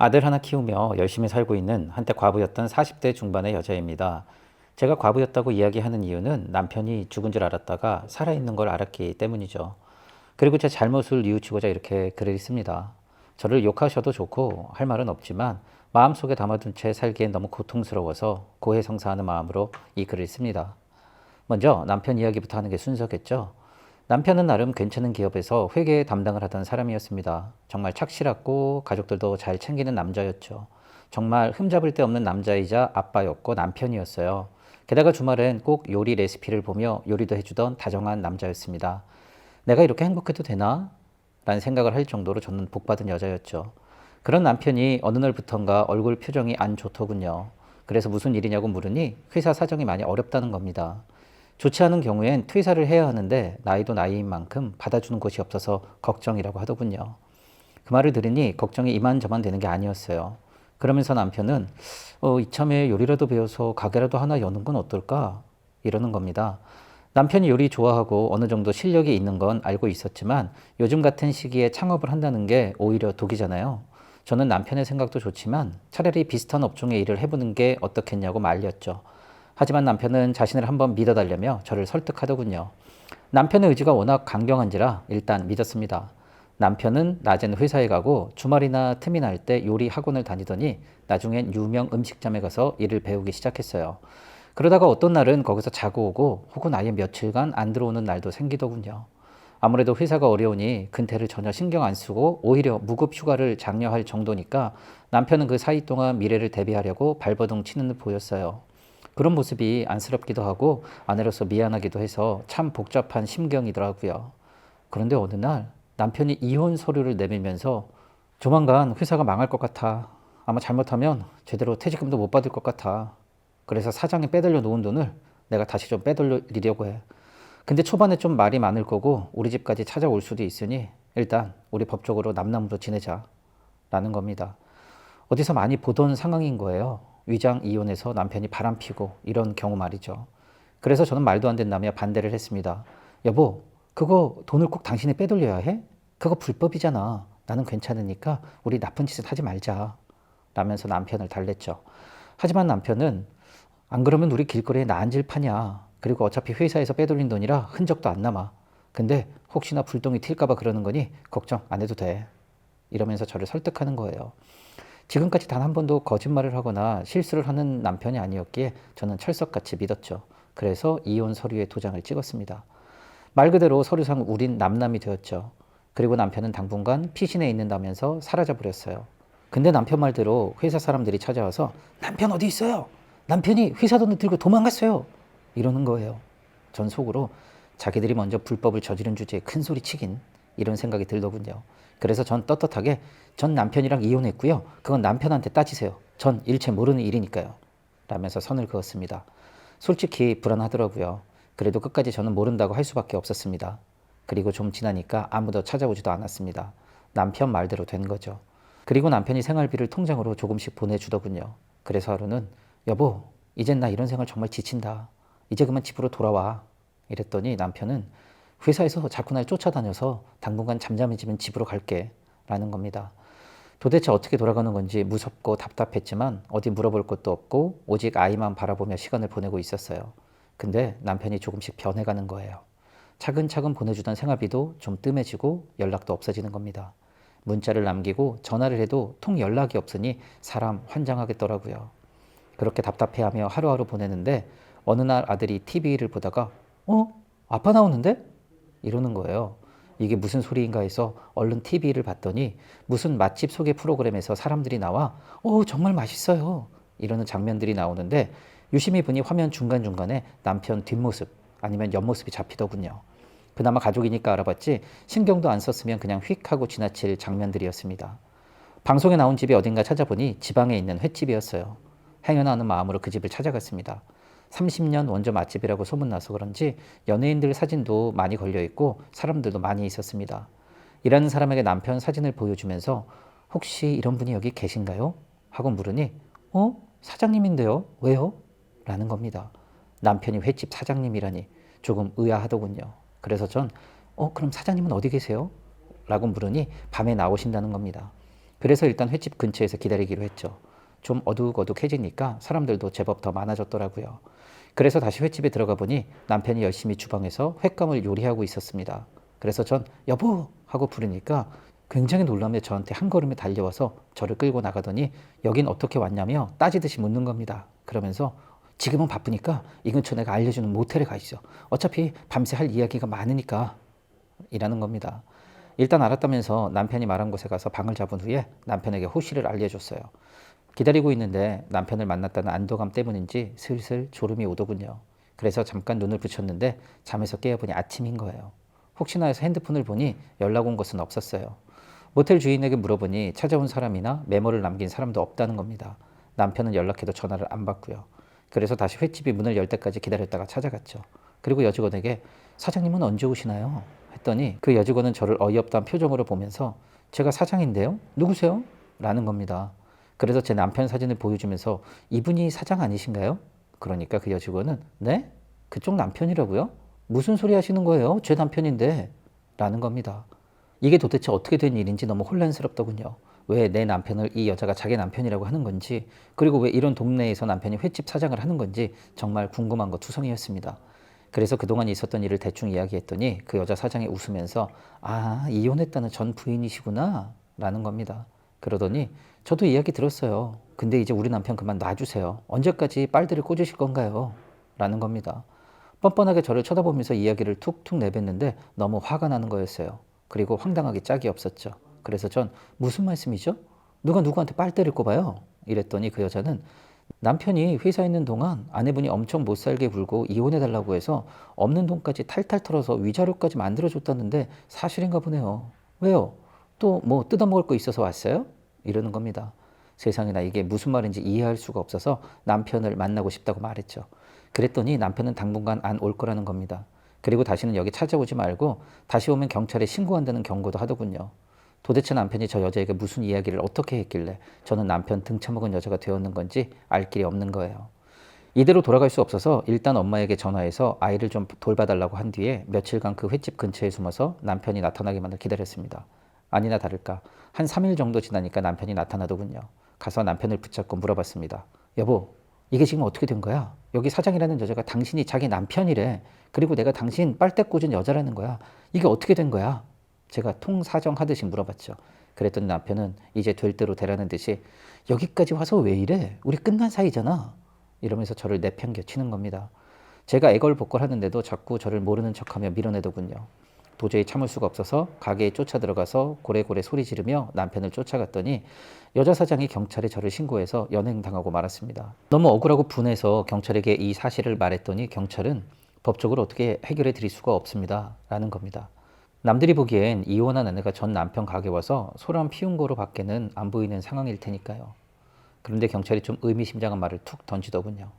아들 하나 키우며 열심히 살고 있는 한때 과부였던 40대 중반의 여자입니다. 제가 과부였다고 이야기하는 이유는 남편이 죽은 줄 알았다가 살아있는 걸 알았기 때문이죠. 그리고 제 잘못을 뉘우치고자 이렇게 글을 씁니다. 저를 욕하셔도 좋고 할 말은 없지만 마음속에 담아둔 채 살기엔 너무 고통스러워서 고해성사하는 마음으로 이 글을 씁니다. 먼저 남편 이야기부터 하는 게 순서겠죠. 남편은 나름 괜찮은 기업에서 회계 담당을 하던 사람이었습니다. 정말 착실하고 가족들도 잘 챙기는 남자였죠. 정말 흠잡을 데 없는 남자이자 아빠였고 남편이었어요. 게다가 주말엔 꼭 요리 레시피를 보며 요리도 해주던 다정한 남자였습니다. 내가 이렇게 행복해도 되나? 라는 생각을 할 정도로 저는 복받은 여자였죠. 그런 남편이 어느 날부턴가 얼굴 표정이 안 좋더군요. 그래서 무슨 일이냐고 물으니 회사 사정이 많이 어렵다는 겁니다. 좋지 않은 경우엔 퇴사를 해야 하는데 나이도 나이인 만큼 받아주는 곳이 없어서 걱정이라고 하더군요. 그 말을 들으니 걱정이 이만저만 되는 게 아니었어요. 그러면서 남편은 이참에 요리라도 배워서 가게라도 하나 여는 건 어떨까? 이러는 겁니다. 남편이 요리 좋아하고 어느 정도 실력이 있는 건 알고 있었지만 요즘 같은 시기에 창업을 한다는 게 오히려 독이잖아요. 저는 남편의 생각도 좋지만 차라리 비슷한 업종의 일을 해보는 게 어떻겠냐고 말렸죠. 하지만 남편은 자신을 한번 믿어달라며 저를 설득하더군요. 남편의 의지가 워낙 강경한지라 일단 믿었습니다. 남편은 낮엔 회사에 가고 주말이나 틈이 날 때 요리 학원을 다니더니 나중엔 유명 음식점에 가서 일을 배우기 시작했어요. 그러다가 어떤 날은 거기서 자고 오고 혹은 아예 며칠간 안 들어오는 날도 생기더군요. 아무래도 회사가 어려우니 근태를 전혀 신경 안 쓰고 오히려 무급 휴가를 장려할 정도니까 남편은 그 사이 동안 미래를 대비하려고 발버둥 치는 듯 보였어요. 그런 모습이 안쓰럽기도 하고 아내로서 미안하기도 해서 참 복잡한 심경이더라고요. 그런데 어느 날 남편이 이혼 서류를 내밀면서 조만간 회사가 망할 것 같아. 아마 잘못하면 제대로 퇴직금도 못 받을 것 같아. 그래서 사장이 빼돌려 놓은 돈을 내가 다시 좀 빼돌리려고 해. 근데 초반에 좀 말이 많을 거고 우리 집까지 찾아올 수도 있으니 일단 우리 법적으로 남남으로 지내자. 라는 겁니다. 어디서 많이 보던 상황인 거예요. 위장 이혼해서 남편이 바람피고 이런 경우 말이죠. 그래서 저는 말도 안 된다며 반대를 했습니다. 여보, 그거 돈을 꼭 당신이 빼돌려야 해? 그거 불법이잖아. 나는 괜찮으니까 우리 나쁜 짓을 하지 말자. 라면서 남편을 달랬죠. 하지만 남편은 안 그러면 우리 길거리에 나 앉을 파냐. 그리고 어차피 회사에서 빼돌린 돈이라 흔적도 안 남아. 근데 혹시나 불똥이 튈까봐 그러는 거니 걱정 안 해도 돼. 이러면서 저를 설득하는 거예요. 지금까지 단 한 번도 거짓말을 하거나 실수를 하는 남편이 아니었기에 저는 철석같이 믿었죠. 그래서 이혼 서류에 도장을 찍었습니다. 말 그대로 서류상 우린 남남이 되었죠. 그리고 남편은 당분간 피신해 있는다면서 사라져버렸어요. 근데 남편 말대로 회사 사람들이 찾아와서 남편 어디 있어요? 남편이 회사 돈을 들고 도망갔어요. 이러는 거예요. 전 속으로 자기들이 먼저 불법을 저지른 주제에 큰 소리 치긴 이런 생각이 들더군요. 그래서 전 떳떳하게 전 남편이랑 이혼했고요. 그건 남편한테 따지세요. 전 일체 모르는 일이니까요. 라면서 선을 그었습니다. 솔직히 불안하더라고요. 그래도 끝까지 저는 모른다고 할 수밖에 없었습니다. 그리고 좀 지나니까 아무도 찾아오지도 않았습니다. 남편 말대로 된 거죠. 그리고 남편이 생활비를 통장으로 조금씩 보내주더군요. 그래서 하루는 여보, 이젠 나 이런 생활 정말 지친다. 이제 그만 집으로 돌아와. 이랬더니 남편은 회사에서 자꾸 날 쫓아다녀서 당분간 잠잠해지면 집으로 갈게. 라는 겁니다. 도대체 어떻게 돌아가는 건지 무섭고 답답했지만 어디 물어볼 것도 없고 오직 아이만 바라보며 시간을 보내고 있었어요. 근데 남편이 조금씩 변해가는 거예요. 차근차근 보내주던 생활비도 좀 뜸해지고 연락도 없어지는 겁니다. 문자를 남기고 전화를 해도 통 연락이 없으니 사람 환장하겠더라고요. 그렇게 답답해하며 하루하루 보내는데 어느 날 아들이 TV를 보다가 아빠 나오는데? 이러는 거예요. 이게 무슨 소리인가 해서 얼른 TV를 봤더니 무슨 맛집 소개 프로그램에서 사람들이 나와 정말 맛있어요. 이러는 장면들이 나오는데 유심히 보니 화면 중간중간에 남편 뒷모습 아니면 옆모습이 잡히더군요. 그나마 가족이니까 알아봤지 신경도 안 썼으면 그냥 휙 하고 지나칠 장면들이었습니다. 방송에 나온 집이 어딘가 찾아보니 지방에 있는 횟집이었어요. 행여나는 마음으로 그 집을 찾아갔습니다. 30년 원조 맛집이라고 소문나서 그런지 연예인들 사진도 많이 걸려있고 사람들도 많이 있었습니다. 일하는 사람에게 남편 사진을 보여주면서 혹시 이런 분이 여기 계신가요? 하고 물으니 사장님인데요? 왜요? 라는 겁니다. 남편이 횟집 사장님이라니 조금 의아하더군요. 그래서 전 그럼 사장님은 어디 계세요? 라고 물으니 밤에 나오신다는 겁니다. 그래서 일단 횟집 근처에서 기다리기로 했죠. 좀 어둑어둑해지니까 사람들도 제법 더 많아졌더라고요. 그래서 다시 횟집에 들어가 보니 남편이 열심히 주방에서 횟감을 요리하고 있었습니다. 그래서 전 여보 하고 부르니까 굉장히 놀라며 저한테 한 걸음에 달려와서 저를 끌고 나가더니 여긴 어떻게 왔냐며 따지듯이 묻는 겁니다. 그러면서 지금은 바쁘니까 이 근처 내가 알려주는 모텔에 가 있어. 어차피 밤새 할 이야기가 많으니까 이라는 겁니다. 일단 알았다면서 남편이 말한 곳에 가서 방을 잡은 후에 남편에게 호시를 알려줬어요. 기다리고 있는데 남편을 만났다는 안도감 때문인지 슬슬 졸음이 오더군요. 그래서 잠깐 눈을 붙였는데 잠에서 깨어보니 아침인 거예요. 혹시나 해서 핸드폰을 보니 연락 온 것은 없었어요. 모텔 주인에게 물어보니 찾아온 사람이나 메모를 남긴 사람도 없다는 겁니다. 남편은 연락해도 전화를 안 받고요. 그래서 다시 횟집이 문을 열 때까지 기다렸다가 찾아갔죠. 그리고 여직원에게 사장님은 언제 오시나요? 했더니 그 여직원은 저를 어이없다는 표정으로 보면서 제가 사장인데요? 누구세요? 라는 겁니다. 그래서 제 남편 사진을 보여주면서 이분이 사장 아니신가요? 그러니까 그 여직원은 네? 그쪽 남편이라고요? 무슨 소리 하시는 거예요? 제 남편인데 라는 겁니다. 이게 도대체 어떻게 된 일인지 너무 혼란스럽더군요. 왜 내 남편을 이 여자가 자기 남편이라고 하는 건지, 그리고 왜 이런 동네에서 남편이 횟집 사장을 하는 건지 정말 궁금한 거 투성이었습니다. 그래서 그동안 있었던 일을 대충 이야기했더니 그 여자 사장이 웃으면서 아, 이혼했다는 전 부인이시구나 라는 겁니다. 그러더니 저도 이야기 들었어요. 근데 이제 우리 남편 그만 놔주세요. 언제까지 빨대를 꽂으실 건가요? 라는 겁니다. 뻔뻔하게 저를 쳐다보면서 이야기를 툭툭 내뱉는데 너무 화가 나는 거였어요. 그리고 황당하게 짝이 없었죠. 그래서 전 무슨 말씀이죠? 누가 누구한테 빨대를 꼽아요? 이랬더니 그 여자는 남편이 회사에 있는 동안 아내분이 엄청 못 살게 굴고 이혼해달라고 해서 없는 돈까지 탈탈 털어서 위자료까지 만들어줬다는데 사실인가 보네요. 왜요? 또 뭐 뜯어먹을 거 있어서 왔어요? 이러는 겁니다. 세상에나 이게 무슨 말인지 이해할 수가 없어서 남편을 만나고 싶다고 말했죠. 그랬더니 남편은 당분간 안 올 거라는 겁니다. 그리고 다시는 여기 찾아오지 말고 다시 오면 경찰에 신고한다는 경고도 하더군요. 도대체 남편이 저 여자에게 무슨 이야기를 어떻게 했길래 저는 남편 등쳐먹은 여자가 되었는 건지 알 길이 없는 거예요. 이대로 돌아갈 수 없어서 일단 엄마에게 전화해서 아이를 좀 돌봐달라고 한 뒤에 며칠간 그 횟집 근처에 숨어서 남편이 나타나기만을 기다렸습니다. 아니나 다를까 한 3일 정도 지나니까 남편이 나타나더군요. 가서 남편을 붙잡고 물어봤습니다. 여보, 이게 지금 어떻게 된 거야? 여기 사장이라는 여자가 당신이 자기 남편이래. 그리고 내가 당신 빨대 꽂은 여자라는 거야. 이게 어떻게 된 거야? 제가 통사정하듯이 물어봤죠. 그랬더니 남편은 이제 될 대로 되라는 듯이 여기까지 와서 왜 이래? 우리 끝난 사이잖아. 이러면서 저를 내팽겨 치는 겁니다. 제가 애걸복걸 하는데도 자꾸 저를 모르는 척하며 밀어내더군요. 도저히 참을 수가 없어서 가게에 쫓아 들어가서 고래고래 소리 지르며 남편을 쫓아갔더니 여자 사장이 경찰에 저를 신고해서 연행당하고 말았습니다. 너무 억울하고 분해서 경찰에게 이 사실을 말했더니 경찰은 법적으로 어떻게 해결해 드릴 수가 없습니다. 라는 겁니다. 남들이 보기엔 이혼한 아내가 전 남편 가게 와서 소란 피운 거로 밖에는 안 보이는 상황일 테니까요. 그런데 경찰이 좀 의미심장한 말을 툭 던지더군요.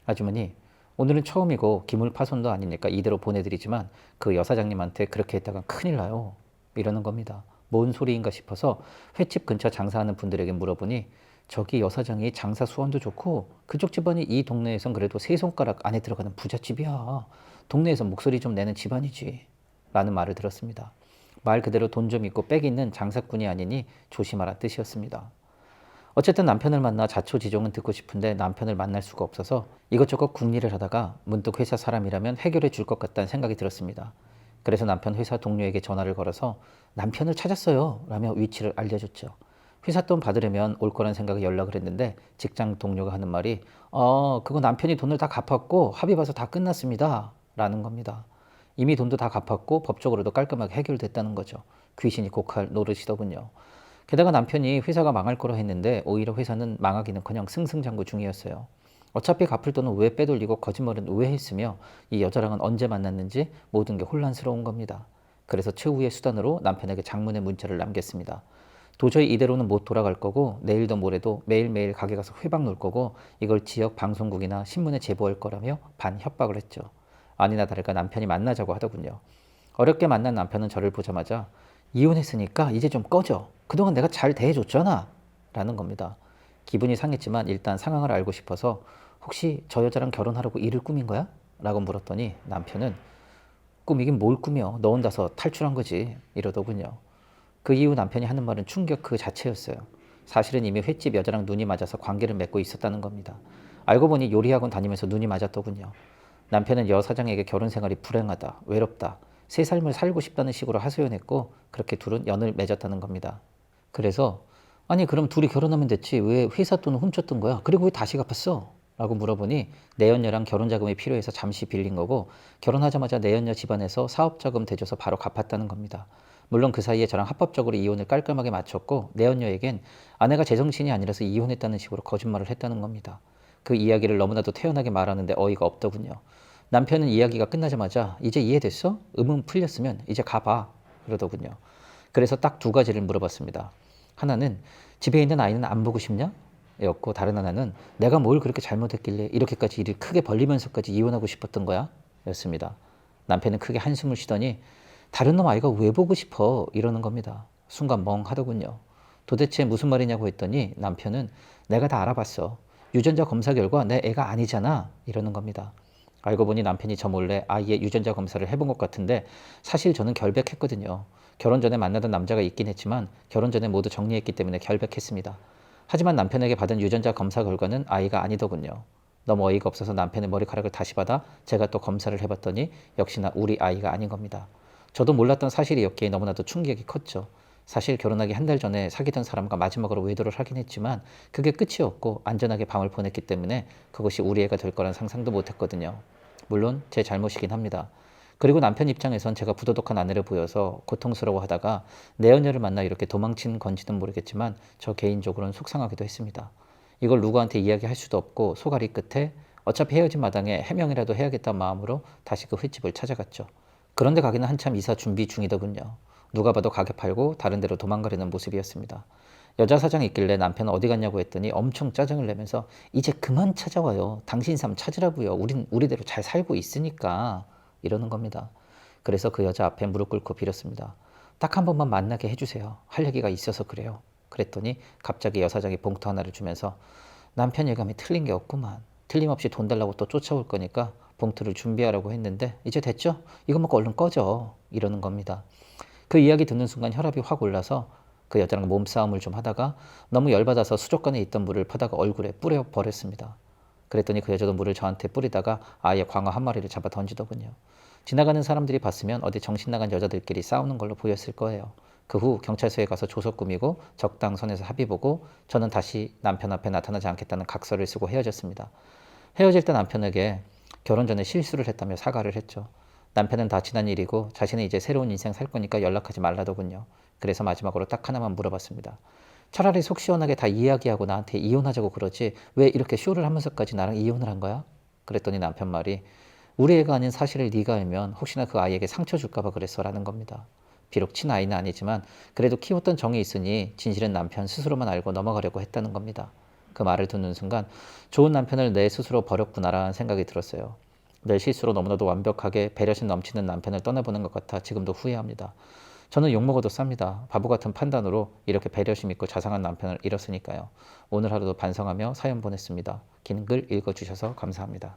아주머니, 오늘은 처음이고 기물파손도 아니니까 이대로 보내드리지만 그 여사장님한테 그렇게 했다간 큰일 나요. 이러는 겁니다. 뭔 소리인가 싶어서 횟집 근처 장사하는 분들에게 물어보니 저기 여사장이 장사 수완도 좋고 그쪽 집안이 이 동네에선 그래도 세 손가락 안에 들어가는 부잣집이야. 동네에서 목소리 좀 내는 집안이지. 라는 말을 들었습니다. 말 그대로 돈 좀 있고 빽 있는 장사꾼이 아니니 조심하라 뜻이었습니다. 어쨌든 남편을 만나 자초지종은 듣고 싶은데 남편을 만날 수가 없어서 이것저것 궁리를 하다가 문득 회사 사람이라면 해결해 줄 것 같다는 생각이 들었습니다. 그래서 남편 회사 동료에게 전화를 걸어서 남편을 찾았어요 라며 위치를 알려줬죠. 회사 돈 받으려면 올 거란 생각에 연락을 했는데 직장 동료가 하는 말이 그거 남편이 돈을 다 갚았고 합의 봐서 다 끝났습니다 라는 겁니다. 이미 돈도 다 갚았고 법적으로도 깔끔하게 해결됐다는 거죠. 귀신이 고칼 노릇이더군요. 게다가 남편이 회사가 망할 거라 했는데 오히려 회사는 망하기는커녕 승승장구 중이었어요. 어차피 갚을 돈은 왜 빼돌리고 거짓말은 왜 했으며 이 여자랑은 언제 만났는지 모든 게 혼란스러운 겁니다. 그래서 최후의 수단으로 남편에게 장문의 문자를 남겼습니다. 도저히 이대로는 못 돌아갈 거고 내일도 모레도 매일매일 가게 가서 회방 놓을 거고 이걸 지역 방송국이나 신문에 제보할 거라며 반협박을 했죠. 아니나 다를까 남편이 만나자고 하더군요. 어렵게 만난 남편은 저를 보자마자 이혼했으니까 이제 좀 꺼져. 그동안 내가 잘 대해줬잖아. 라는 겁니다. 기분이 상했지만 일단 상황을 알고 싶어서 혹시 저 여자랑 결혼하려고 일을 꾸민 거야? 라고 물었더니 남편은 꾸미긴 뭘 꾸며. 너 혼자서 탈출한 거지. 이러더군요. 그 이후 남편이 하는 말은 충격 그 자체였어요. 사실은 이미 횟집 여자랑 눈이 맞아서 관계를 맺고 있었다는 겁니다. 알고 보니 요리학원 다니면서 눈이 맞았더군요. 남편은 여 사장에게 결혼 생활이 불행하다, 외롭다, 새 삶을 살고 싶다는 식으로 하소연했고 그렇게 둘은 연을 맺었다는 겁니다. 그래서 아니 그럼 둘이 결혼하면 됐지 왜 회사 돈을 훔쳤던 거야? 그리고 왜 다시 갚았어? 라고 물어보니 내연녀랑 결혼 자금이 필요해서 잠시 빌린 거고 결혼하자마자 내연녀 집안에서 사업 자금 대줘서 바로 갚았다는 겁니다. 물론 그 사이에 저랑 합법적으로 이혼을 깔끔하게 마쳤고 내연녀에겐 아내가 제정신이 아니라서 이혼했다는 식으로 거짓말을 했다는 겁니다. 그 이야기를 너무나도 태연하게 말하는데 어이가 없더군요. 남편은 이야기가 끝나자마자 이제 이해됐어? 의문 풀렸으면 이제 가봐 그러더군요. 그래서 딱 두 가지를 물어봤습니다. 하나는 집에 있는 아이는 안 보고 싶냐? 였고 다른 하나는 내가 뭘 그렇게 잘못했길래 이렇게까지 일을 크게 벌리면서까지 이혼하고 싶었던 거야? 였습니다. 남편은 크게 한숨을 쉬더니 다른 놈 아이가 왜 보고 싶어? 이러는 겁니다. 순간 멍하더군요. 도대체 무슨 말이냐고 했더니 남편은 내가 다 알아봤어. 유전자 검사 결과 내 애가 아니잖아. 이러는 겁니다. 알고 보니 남편이 저 몰래 아이의 유전자 검사를 해본 것 같은데 사실 저는 결백했거든요. 결혼 전에 만나던 남자가 있긴 했지만 결혼 전에 모두 정리했기 때문에 결백했습니다. 하지만 남편에게 받은 유전자 검사 결과는 아이가 아니더군요. 너무 어이가 없어서 남편의 머리카락을 다시 받아 제가 또 검사를 해봤더니 역시나 우리 아이가 아닌 겁니다. 저도 몰랐던 사실이었기에 너무나도 충격이 컸죠. 사실 결혼하기 한 달 전에 사귀던 사람과 마지막으로 외도를 하긴 했지만 그게 끝이었고 안전하게 밤을 보냈기 때문에 그것이 우리 애가 될 거란 상상도 못했거든요. 물론 제 잘못이긴 합니다. 그리고 남편 입장에선 제가 부도덕한 아내를 보여서 고통스러워하다가 내연녀를 만나 이렇게 도망친 건지는 모르겠지만 저 개인적으로는 속상하기도 했습니다. 이걸 누구한테 이야기할 수도 없고 소가리 끝에 어차피 헤어진 마당에 해명이라도 해야겠다는 마음으로 다시 그 횟집을 찾아갔죠. 그런데 가게는 한참 이사 준비 중이더군요. 누가 봐도 가게 팔고 다른 데로 도망가려는 모습이었습니다. 여자 사장이 있길래 남편은 어디 갔냐고 했더니 엄청 짜증을 내면서 이제 그만 찾아와요. 당신 삶 찾으라고요. 우린 우리대로 잘 살고 있으니까 이러는 겁니다. 그래서 그 여자 앞에 무릎 꿇고 빌었습니다. 딱 한 번만 만나게 해주세요. 할 얘기가 있어서 그래요. 그랬더니 갑자기 여사장이 봉투 하나를 주면서 남편 예감이 틀린 게 없구만. 틀림없이 돈 달라고 또 쫓아올 거니까 봉투를 준비하라고 했는데 이제 됐죠? 이거 먹고 얼른 꺼져. 이러는 겁니다. 그 이야기 듣는 순간 혈압이 확 올라서 그 여자랑 몸싸움을 좀 하다가 너무 열받아서 수족관에 있던 물을 퍼다가 얼굴에 뿌려 버렸습니다. 그랬더니 그 여자도 물을 저한테 뿌리다가 아예 광어 한 마리를 잡아 던지더군요. 지나가는 사람들이 봤으면 어디 정신 나간 여자들끼리 싸우는 걸로 보였을 거예요. 그 후 경찰서에 가서 조서 꾸미고 적당선에서 합의 보고 저는 다시 남편 앞에 나타나지 않겠다는 각서를 쓰고 헤어졌습니다. 헤어질 때 남편에게 결혼 전에 실수를 했다며 사과를 했죠. 남편은 다 지난 일이고 자신은 이제 새로운 인생 살 거니까 연락하지 말라더군요. 그래서 마지막으로 딱 하나만 물어봤습니다. 차라리 속 시원하게 다 이야기하고 나한테 이혼하자고 그러지 왜 이렇게 쇼를 하면서까지 나랑 이혼을 한 거야? 그랬더니 남편 말이 우리 애가 아닌 사실을 네가 알면 혹시나 그 아이에게 상처 줄까 봐 그랬어 라는 겁니다. 비록 친아이는 아니지만 그래도 키웠던 정이 있으니 진실은 남편 스스로만 알고 넘어가려고 했다는 겁니다. 그 말을 듣는 순간 좋은 남편을 내 스스로 버렸구나라는 생각이 들었어요. 내 실수로 너무나도 완벽하게 배려심 넘치는 남편을 떠나보는 것 같아 지금도 후회합니다. 저는 욕먹어도 쌉니다. 바보 같은 판단으로 이렇게 배려심 있고 자상한 남편을 잃었으니까요. 오늘 하루도 반성하며 사연 보냈습니다. 긴 글 읽어주셔서 감사합니다.